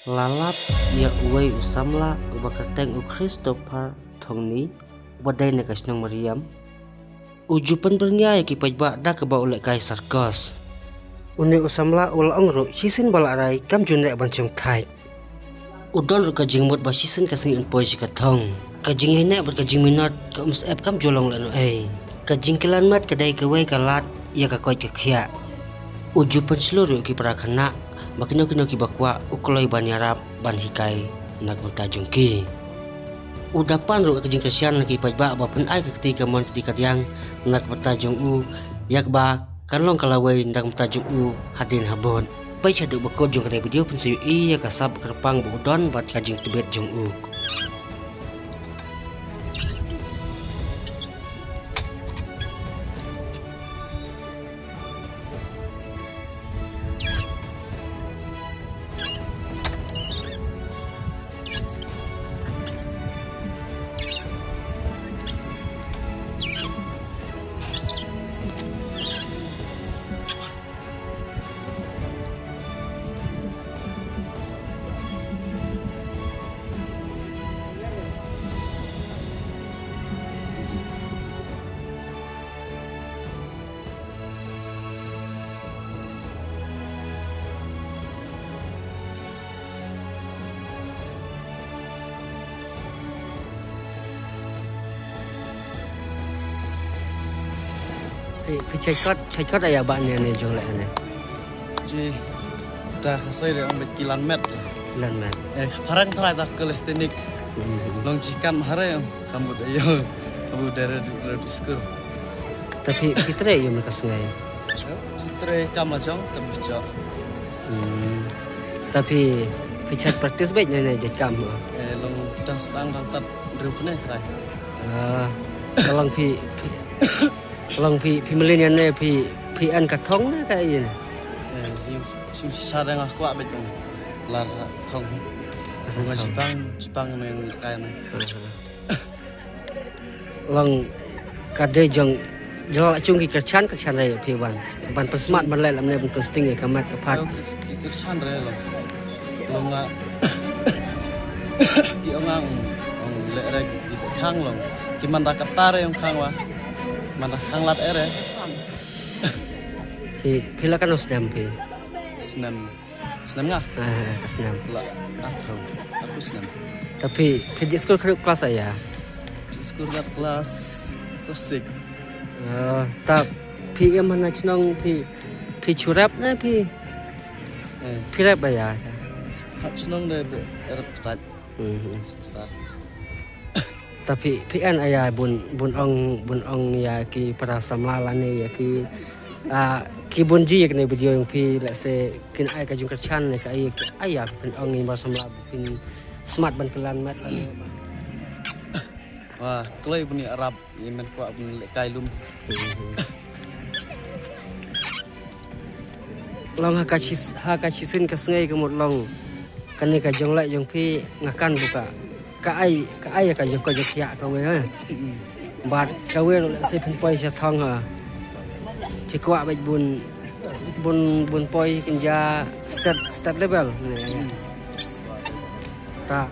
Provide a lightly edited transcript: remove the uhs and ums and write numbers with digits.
lalap ya uway usamla ubakateng u Christopher thongni badai na kasnang Mariam ujupan bernya ya kipajba da keba ulek kai sarkos uni usamla ul ongro sisin balarai kam junai bancum kai udon ru kajing mut ba sisin kasing empoi jikathong kajing hene berkajing minat ka ep kam jolong lanu kajing kelan mat kadai kawai kalat ya ka koi kekhia ujupan seluruh ki prakhana makino kino ki bakwa ukoloi ban yarap ban hikai nak mutajungki udapan ru kajing kesian lagi pajba bapen ai ketika mon ketika yang nak mutajung u yak ba kanlong kalawai nak mutajung u hadin habon pai chadu bakod jung kare video pensiu i ya kasab kerpang budon bat kajing tibet jung u Cekot ayah baknya nih jong lek nih. Ji, dah saya dah ambil kilan met. Kilan met. Harang terai tak kelestenik. Long cikan harang kamu dah kamu dari diskur. Tapi fitre ya mereka sengai. Fitre kamu jong kamu jong. Tapi ficat praktis baiknya nih jadi kamu. Long dah sedang tat rupanya terai. Long Long pi melinian ne pi an kathong na kai ne susah dengan aku abet dong lar thong bunga Jepang yang kai ne long kade jong jelak chung ki kerchan lai pi ban pesmat ban lai lam ne ban pesting e kamat kapat kerchan re long ki ongang le re ki khang long ki man rakatare yang khang wa mana kang lat ere pila kan senam ngah senam la aku senam tapi di sekolah kelas saya di sekolah kelas sik tak pi em mana chnong pi churap na pi rap ya hak chnong de erap tat sesat tapi pian ayah bun ong ya ki para samlala ne ya ki bunji ya ne video yang pi let's say kin ai ka jung kerchan ne ka ayah pun ong ni bar samla pin smart ban kelan mat wah klei buni arab yemen ko bun le kai lum long ha ka chisin ka sngai ka mot long kan ni ka jong lai jong pi ngakan buka ka ai ka jong ko jok ya ka we ha bat ka we lo se pun poi sa thong ha pi kwa bai bun poi kinja start level ne ta